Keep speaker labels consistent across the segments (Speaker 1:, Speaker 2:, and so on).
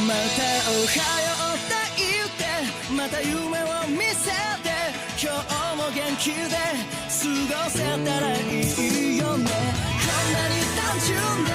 Speaker 1: またおはようって言ってまた夢を見せて今日も元気で過ごせたらいいよねこんなに単純で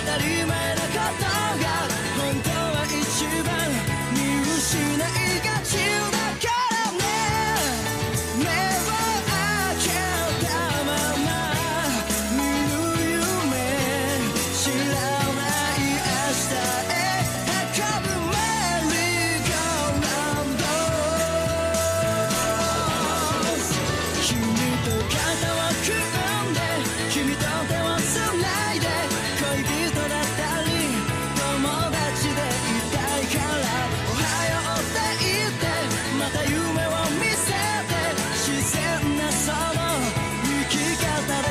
Speaker 1: 当たり前なことが本当は一番見失いがちだからね目を開けたまま見る夢知らない明日へ運ぶメリーゴーラウンド君と肩を組んで君と手をつないで恋人だったり友達でいたいからおはようって言ってまた夢を見せて自然なその生き方で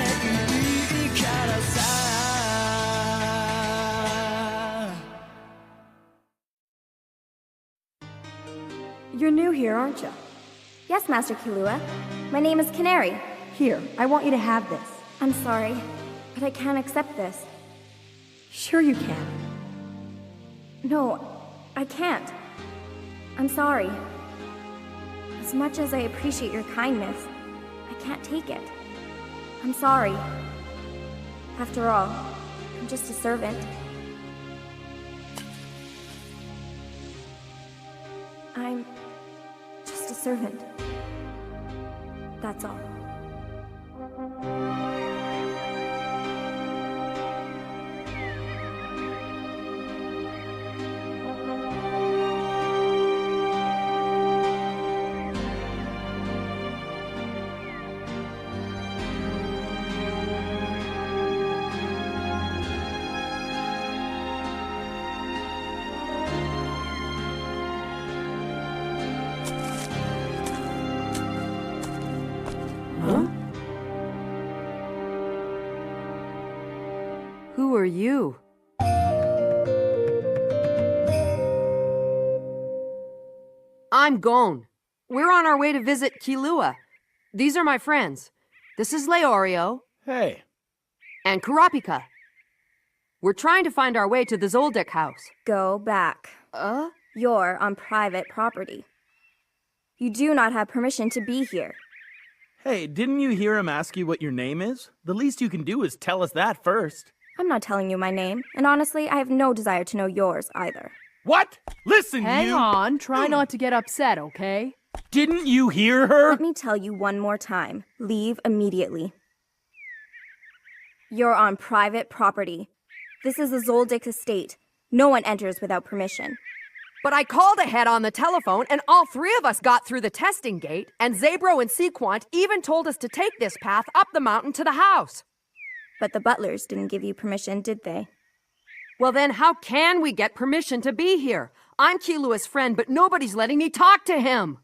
Speaker 1: いいからさ
Speaker 2: You're new here, aren't you?
Speaker 3: Yes, Master Kilua. My name is Canary.
Speaker 2: Here, I want you to have this.
Speaker 3: I'm sorry, but I can't accept this.
Speaker 2: Sure you can.
Speaker 3: No, I can't. I'm sorry. As much as I appreciate your kindness, I can't take it. I'm sorry. After all, I'm just a servant. I'm just a servant. That's all.
Speaker 4: Who are you? I'm Gon. We're on our way to visit Kilua. These are my friends. This is Leorio.
Speaker 5: Hey.
Speaker 4: And Kurapika. We're trying to find our way to the Zoldyck house.
Speaker 3: Go back. You're on private property. You do not have permission to be here.
Speaker 5: Hey, didn't you hear him ask you what your name is? The least you can do is tell us that first.
Speaker 3: I'm not telling you my name, and honestly, I have no desire to know yours either.
Speaker 5: What? Listen,
Speaker 6: Hang
Speaker 5: you...
Speaker 6: on, try not to get upset, okay?
Speaker 5: Didn't you hear her?
Speaker 3: Let me tell you one more time. Leave immediately. You're on private property. This is the Zoldyck estate. No one enters without permission.
Speaker 4: But I called ahead on the telephone, and all three of us got through the testing gate, and Zabro and Sequant even told us to take this path up the mountain to the house.
Speaker 3: But the butlers didn't give you permission, did they?
Speaker 4: Well then, how can we get permission to be here? I'm Kilua's friend, but nobody's letting me talk to him.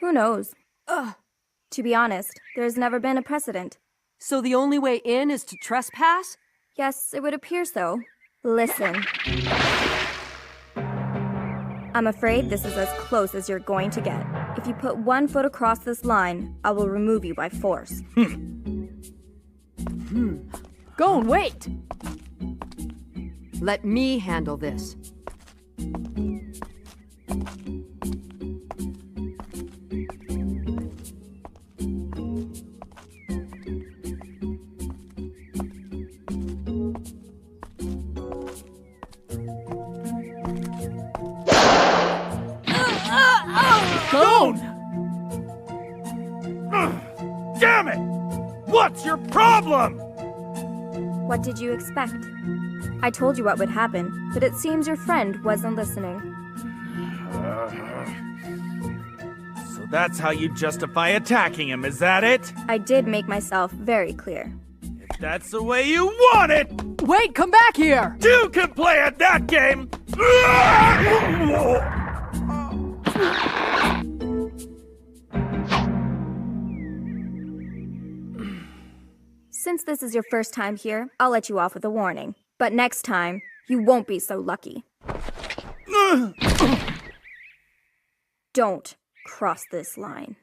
Speaker 3: Who knows? To be honest, there's never been a precedent.
Speaker 4: So the only way in is to trespass?
Speaker 3: Yes, it would appear so. Listen. I'm afraid this is as close as you're going to get. If you put 1 foot across this line, I will remove you by force.
Speaker 6: Gon, wait!
Speaker 4: Let me handle this.
Speaker 5: Gon! Damn it! What's your problem?
Speaker 3: What did you expect? I told you what would happen, but it seems your friend wasn't listening.
Speaker 5: So that's how you justify attacking him, is that it?
Speaker 3: I did make myself very clear.
Speaker 5: If that's the way you want it,
Speaker 6: Wait, come back here!
Speaker 5: two can play at that game!
Speaker 3: Since this is your first time here, I'll let you off with a warning. But next time, you won't be so lucky. Don't cross this line.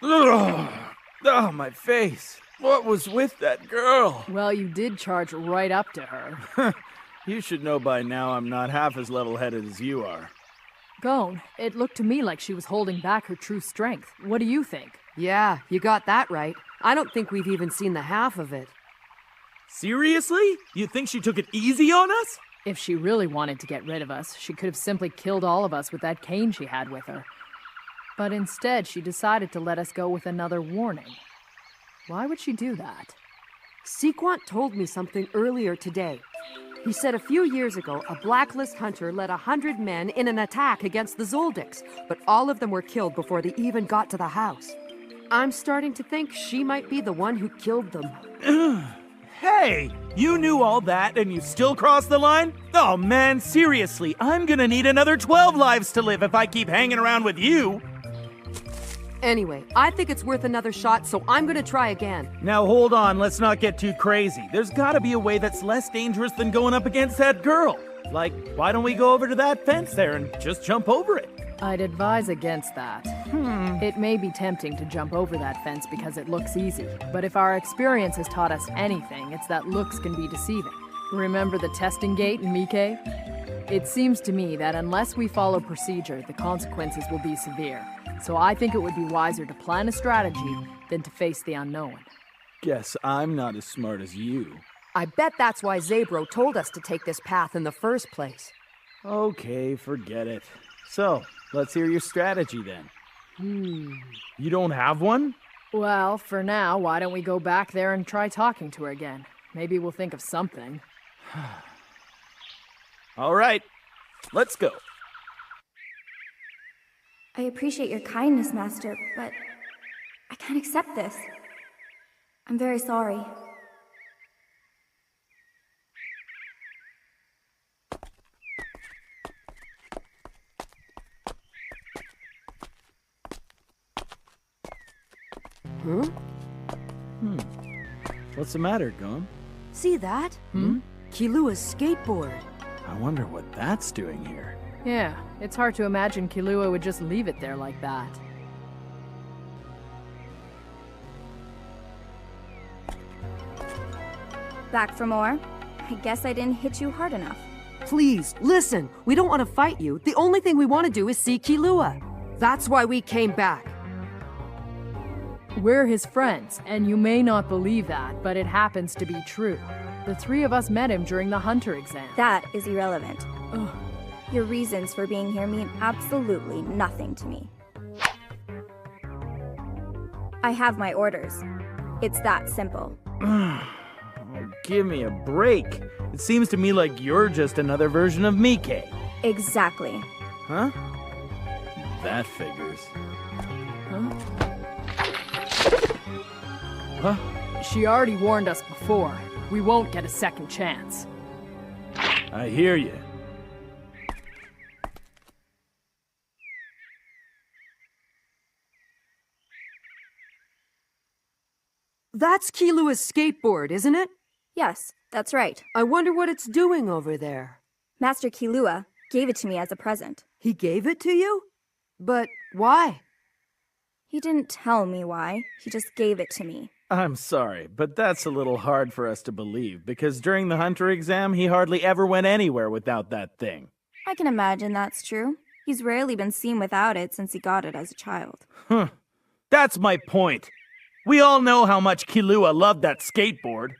Speaker 5: Ugh. Oh, my face. What was with that girl?
Speaker 6: Well, you did charge right up to her.
Speaker 5: You should know by now I'm not half as level-headed as you are.
Speaker 6: Gon, it looked to me like she was holding back her true strength. What do you think?
Speaker 4: Yeah, you got that right. I don't think we've even seen the half of it.
Speaker 5: Seriously? You think she took it easy on us?
Speaker 6: If she really wanted to get rid of us, she could have simply killed all of us with that cane she had with her. But instead, she decided to let us go with another warning. Why would she do that?
Speaker 4: Sequant told me something earlier today. He said a few years ago, a blacklist hunter led 100 men in an attack against the Zoldycks, but all of them were killed before they even got to the house. I'm starting to think she might be the one who killed them.
Speaker 5: Hey, you knew all that and you still crossed the line? Oh man, seriously, I'm gonna need another 12 lives to live if I keep hanging around with you.
Speaker 4: Anyway, I think it's worth another shot, so I'm gonna try again.
Speaker 5: Now hold on, let's not get too crazy. There's gotta be a way that's less dangerous than going up against that girl. Like, why don't we go over to that fence there and just jump over it?
Speaker 6: I'd advise against that. It may be tempting to jump over that fence because it looks easy, but if our experience has taught us anything, it's that looks can be deceiving. Remember the testing gate in Mike? It seems to me that unless we follow procedure, the consequences will be severe. So I think it would be wiser to plan a strategy than to face the unknown.
Speaker 5: Guess I'm not as smart as you.
Speaker 4: I bet that's why Zabro told us to take this path in the first place.
Speaker 5: Okay, forget it. So, let's hear your strategy then. You don't have one?
Speaker 6: Well, for now, why don't we go back there and try talking to her again? Maybe we'll think of something.
Speaker 5: All right, let's go.
Speaker 3: I appreciate your kindness, Master, but I can't accept this. I'm very sorry.
Speaker 5: What's the matter, Gon?
Speaker 4: See that? Kilua's skateboard.
Speaker 5: I wonder what that's doing here.
Speaker 6: Yeah, it's hard to imagine Kilua would just leave it there like that.
Speaker 3: Back for more? I guess I didn't hit you hard enough.
Speaker 4: Please, listen. We don't want to fight you. The only thing we want to do is see Kilua. That's why we came back.
Speaker 6: We're his friends, and you may not believe that, but it happens to be true. The three of us met him during the Hunter exam.
Speaker 3: That is irrelevant.
Speaker 6: Ugh.
Speaker 3: Your reasons for being here mean absolutely nothing to me. I have my orders. It's that simple.
Speaker 5: Oh, give me a break. It seems to me like you're just another version of Mike.
Speaker 3: Exactly.
Speaker 5: Huh? That figures. Huh?
Speaker 6: She already warned us before. We won't get a second chance.
Speaker 5: I hear you.
Speaker 4: That's Kilua's skateboard, isn't it?
Speaker 3: Yes, that's right.
Speaker 4: I wonder what it's doing over there.
Speaker 3: Master Kilua gave it to me as a present.
Speaker 4: He gave it to you? But why?
Speaker 3: He didn't tell me why. He just gave it to me.
Speaker 5: I'm sorry, but that's a little hard for us to believe, because during the Hunter exam, he hardly ever went anywhere without that thing.
Speaker 3: I can imagine that's true. He's rarely been seen without it since he got it as a child.
Speaker 5: That's my point. We all know how much Kilua loved that skateboard.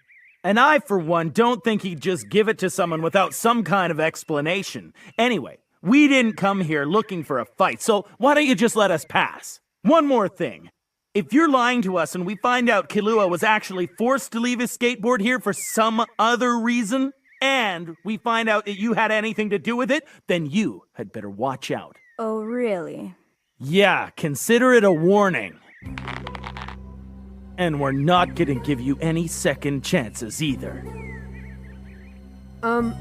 Speaker 5: And I, for one, don't think he'd just give it to someone without some kind of explanation. Anyway, we didn't come here looking for a fight, so why don't you just let us pass? One more thing. If you're lying to us and we find out Kilua was actually forced to leave his skateboard here for some other reason, and we find out that you had anything to do with it, then you had better watch out.
Speaker 3: Oh, really?
Speaker 5: Yeah, consider it a warning. And we're not gonna give you any second chances either.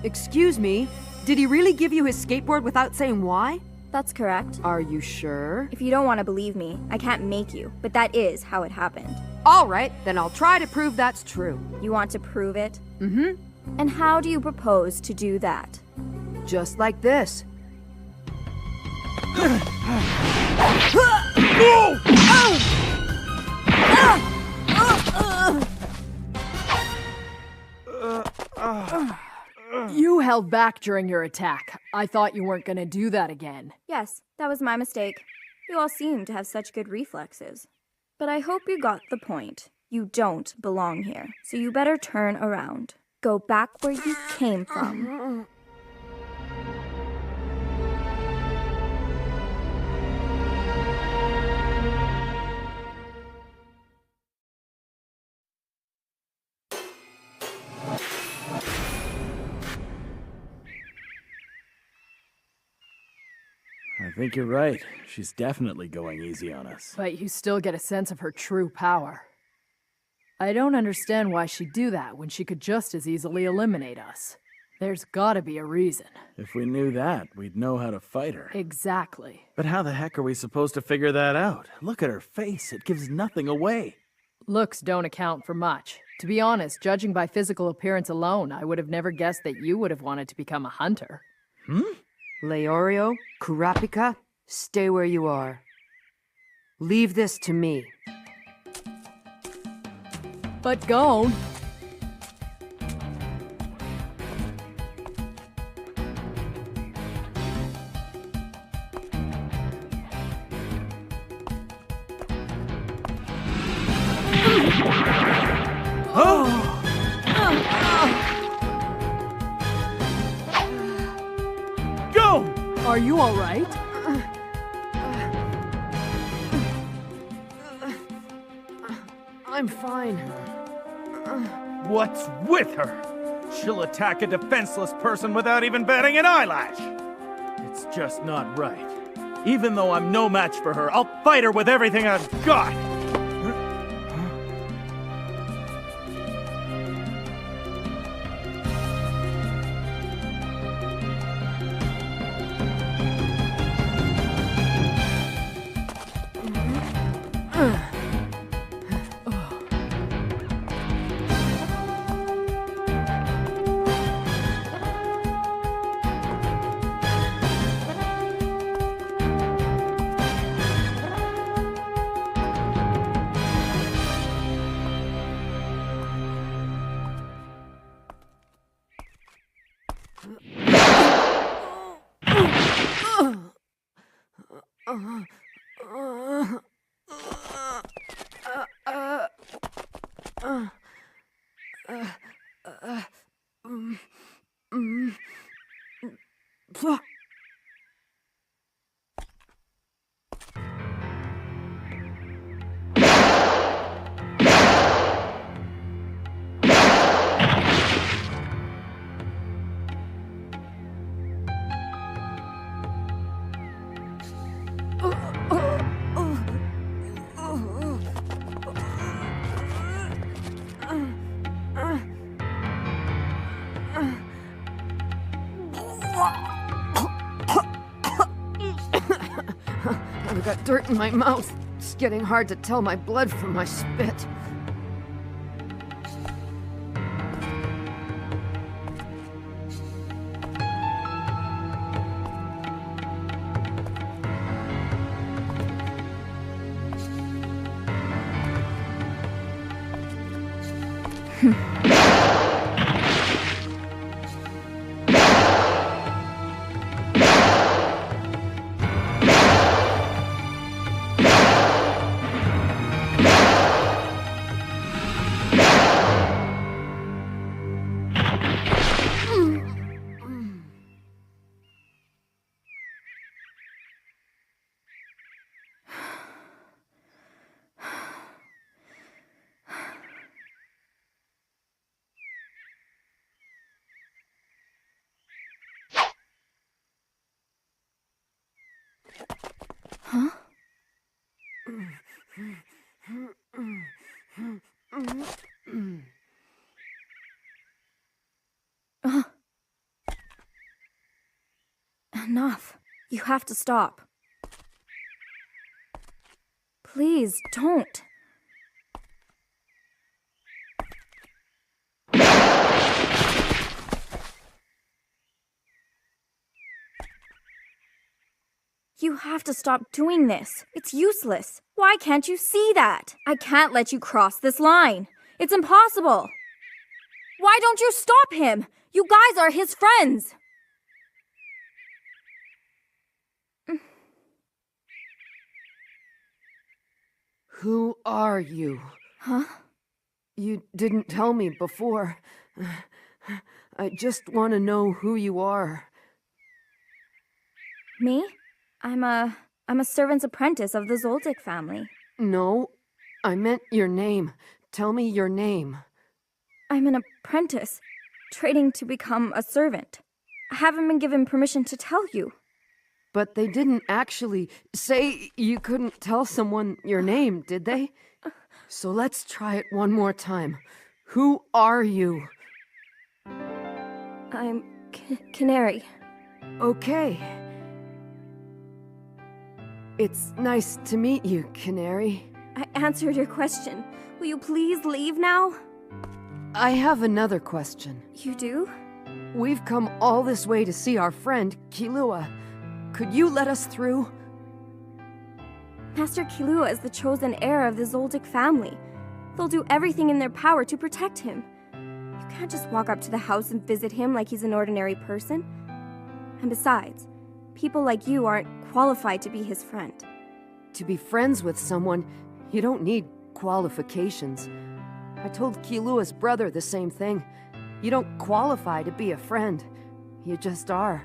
Speaker 4: Excuse me? Did he really give you his skateboard without saying why?
Speaker 3: That's correct.
Speaker 4: Are you sure?
Speaker 3: If you don't want to believe me, I can't make you, but that is how it happened.
Speaker 4: All right, then I'll try to prove that's true.
Speaker 3: You want to prove it?
Speaker 4: Mm-hmm.
Speaker 3: And how do you propose to do that?
Speaker 4: Just like this.
Speaker 6: held back during your attack. I thought you weren't gonna do that again.
Speaker 3: Yes, that was my mistake. You all seem to have such good reflexes. But I hope you got the point. You don't belong here, so you better turn around. Go back where you came from.
Speaker 5: I think you're right. She's definitely going easy on us.
Speaker 6: But you still get a sense of her true power. I don't understand why she'd do that when she could just as easily eliminate us. There's gotta be a reason.
Speaker 5: If we knew that, we'd know how to fight her.
Speaker 6: Exactly.
Speaker 5: But how the heck are we supposed to figure that out? Look at her face. It gives nothing away.
Speaker 6: Looks don't account for much. To be honest, judging by physical appearance alone, I would have never guessed that you would have wanted to become a hunter.
Speaker 4: Leorio, Kurapika, stay where you are. Leave this to me.
Speaker 6: But Gone... Are you all right?
Speaker 4: I'm fine.
Speaker 5: What's with her? She'll attack a defenseless person without even batting an eyelash. It's just not right. Even though I'm no match for her, I'll fight her with everything I've got.
Speaker 4: I've got dirt in my mouth. It's getting hard to tell my blood from my spit.
Speaker 3: Huh? Enough. You have to stop. Please, don't. You have to stop doing this. It's useless. Why can't you see that? I can't let you cross this line. It's impossible. Why don't you stop him? You guys are his friends!
Speaker 4: Who are you?
Speaker 3: Huh?
Speaker 4: You didn't tell me before. I just want to know who you are.
Speaker 3: Me? I'm a servant's apprentice of the Zoldyck family.
Speaker 4: No, I meant your name. Tell me your name.
Speaker 3: I'm an apprentice, training to become a servant. I haven't been given permission to tell you.
Speaker 4: But they didn't actually say you couldn't tell someone your name, did they? So let's try it one more time. Who are you?
Speaker 3: I'm Canary.
Speaker 4: Okay. It's nice to meet you, Canary.
Speaker 3: I answered your question. Will you please leave now?
Speaker 4: I have another question.
Speaker 3: You do?
Speaker 4: We've come all this way to see our friend, Killua. Could you let us through?
Speaker 3: Master Killua is the chosen heir of the Zoldyck family. They'll do everything in their power to protect him. You can't just walk up to the house and visit him like he's an ordinary person. And besides, people like you aren't qualified to be his friend.
Speaker 4: To be friends with someone, you don't need qualifications. I told Killua's brother the same thing. You don't qualify to be a friend. You just are.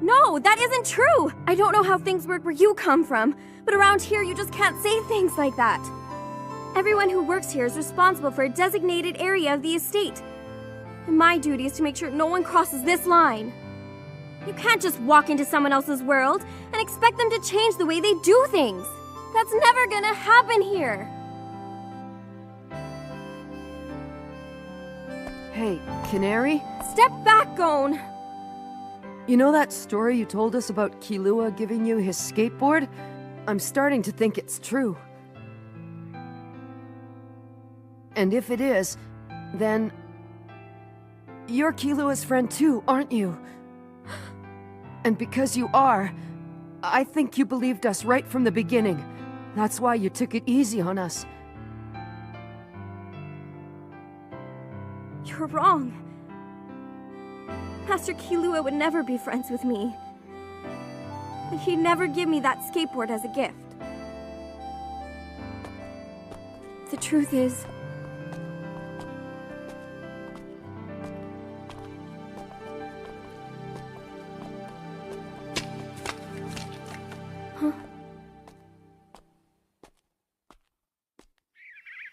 Speaker 3: No, that isn't true! I don't know how things work where you come from, but around here you just can't say things like that. Everyone who works here is responsible for a designated area of the estate. And my duty is to make sure no one crosses this line. You can't just walk into someone else's world and expect them to change the way they do things. That's never gonna happen here.
Speaker 4: Hey, Canary?
Speaker 3: Step back, Gon!
Speaker 4: You know that story you told us about Killua giving you his skateboard? I'm starting to think it's true. And if it is, then... you're Killua's friend too, aren't you? And because you are, I think you believed us right from the beginning. That's why you took it easy on us.
Speaker 3: You're wrong. Master Killua would never be friends with me. And he'd never give me that skateboard as a gift. The truth is... Huh?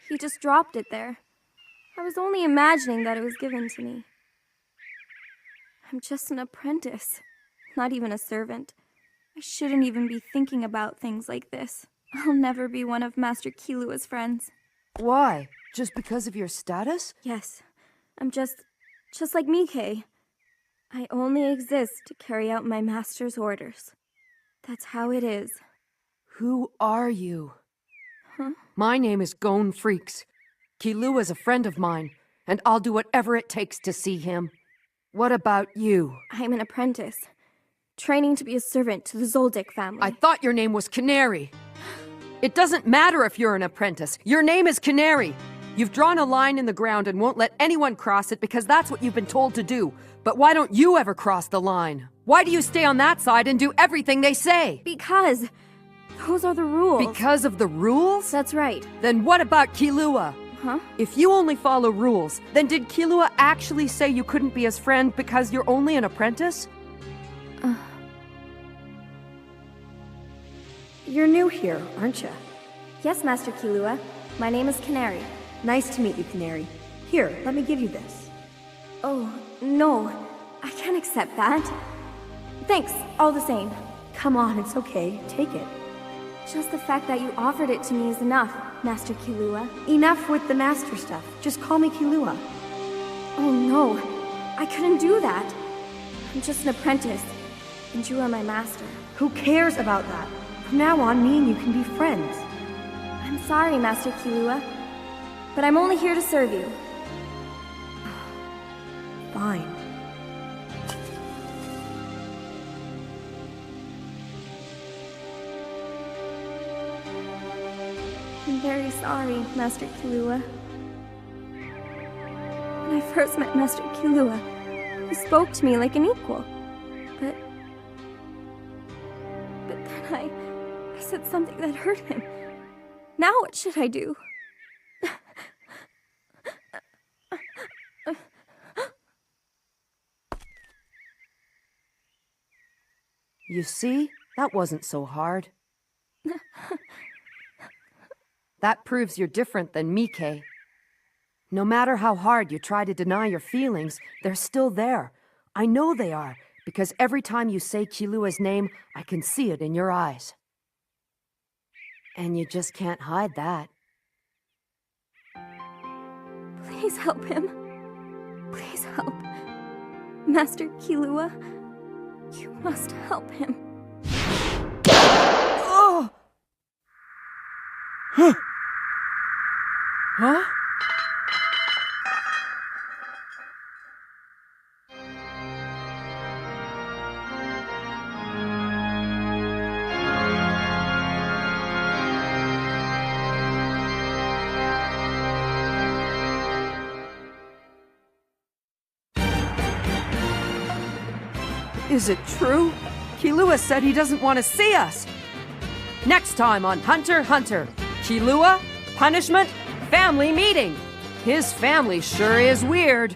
Speaker 3: He just dropped it there. I was only imagining that it was given to me. I'm just an apprentice, not even a servant. I shouldn't even be thinking about things like this. I'll never be one of Master Killua's friends.
Speaker 4: Why? Just because of your status?
Speaker 3: Yes, I'm just like Mike. I only exist to carry out my master's orders. That's how it is.
Speaker 4: Who are you?
Speaker 3: Huh?
Speaker 4: My name is Gon Freaks. Killua's a friend of mine, and I'll do whatever it takes to see him. What about you?
Speaker 3: I'm an apprentice, training to be a servant to the Zoldyck family.
Speaker 4: I thought your name was Canary. It doesn't matter if you're an apprentice. Your name is Canary. You've drawn a line in the ground and won't let anyone cross it because that's what you've been told to do. But why don't you ever cross the line? Why do you stay on that side and do everything they say?
Speaker 3: Because those are the rules.
Speaker 4: Because of the rules?
Speaker 3: That's right.
Speaker 4: Then what about Killua?
Speaker 3: Huh?
Speaker 4: If you only follow rules, then did Killua actually say you couldn't be his friend because you're only an apprentice?
Speaker 2: You're new here, aren't you?
Speaker 3: Yes, Master Killua. My name is Canary.
Speaker 2: Nice to meet you, Canary. Here, let me give you this.
Speaker 3: Oh, no. I can't accept that. Thanks, all the same.
Speaker 2: Come on, it's okay. Take it.
Speaker 3: Just the fact that you offered it to me is enough, Master Killua.
Speaker 2: Enough with the master stuff. Just call me Killua.
Speaker 3: Oh no, I couldn't do that. I'm just an apprentice, and you are my master.
Speaker 2: Who cares about that? From now on, me and you can be friends.
Speaker 3: I'm sorry, Master Killua, but I'm only here to serve you.
Speaker 2: Fine.
Speaker 3: I'm very sorry, Master Killua. When I first met Master Killua, he spoke to me like an equal. But then I said something that hurt him. Now what should I do?
Speaker 4: You see? That wasn't so hard. That proves you're different than Mike. No matter how hard you try to deny your feelings, they're still there. I know they are, because every time you say Killua's name, I can see it in your eyes. And you just can't hide that.
Speaker 3: Please help him. Please help. Master Killua, you must help him.
Speaker 4: Oh! Huh? Is it true? Killua said he doesn't want to see us. Next time on Hunter x Hunter, Killua, punishment, family meeting. His family sure is weird.